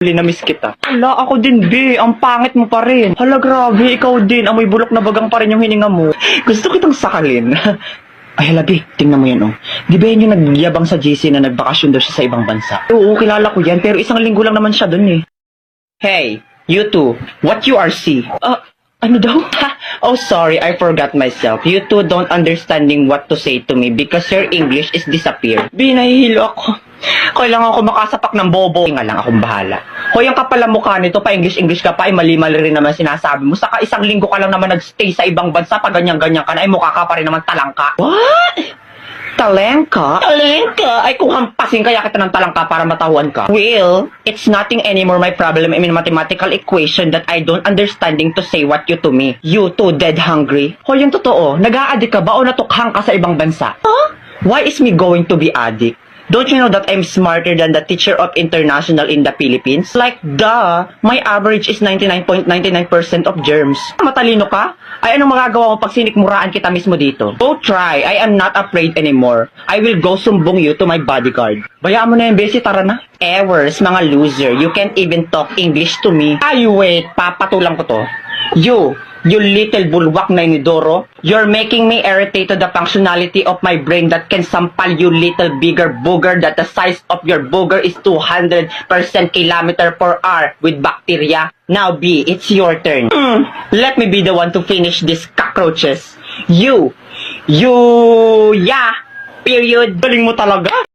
Linamiss kita. Hala, ako din, be. Ang pangit mo pa rin. Hala, grabe. Ikaw din. Amoy bulok na bagang pa rin yung hininga mo. Gusto kitang sakalin. Ay, hala, be. Tingnan mo yan, oh. Di ba yan yung nagyabang sa GC na nagbakasyon daw siya sa ibang bansa? Oo, kilala ko yan. Pero isang linggo lang naman siya dun, eh. Hey, you two. What you are see? Ano daw? Oh, sorry. I forgot myself. You two don't understanding what to say to me because your English is disappear. Be, nahihilo ako. Kailangan ko makasapak ng bobo. Nga lang, akong bahala. Hoy, ang kapal ang mukha nito, pa English ka pa, ay mali-mali rin naman sinasabi mo. Saka isang linggo ka lang naman nagstay sa ibang bansa, pa ganyan-ganyan ka na, ay mukha ka pa rin naman talangka. What? Talengka? Talengka? Ay kung hampasin kaya kita ng talangka para matahuan ka. Well, it's nothing anymore my problem in mathematical equation that I don't understanding to say what you to me. You too dead hungry. Hoy, yung totoo, nag-a-addict ka ba o natukhang ka sa ibang bansa? Huh? Why is me going to be addict? Don't you know that I'm smarter than the teacher of international in the Philippines? Like, duh, my average is 99.99% of germs. Matalino ka? Ay, anong magagawa mo pag sinikmuraan kita mismo dito? Go try, I am not afraid anymore. I will go sumbong you to my bodyguard. Bayaan mo na yung besi, tara na. Ewers, mga loser, you can't even talk English to me. Ay, wait, papatulang ko to. You little bulwak na inidoro. You're making me irritate to the functionality of my brain that can sampal you little bigger booger that the size of your booger is 200% kilometer per hour with bacteria. Now B, it's your turn. Let me be the one to finish these cockroaches. Yeah, period. Galing mo talaga.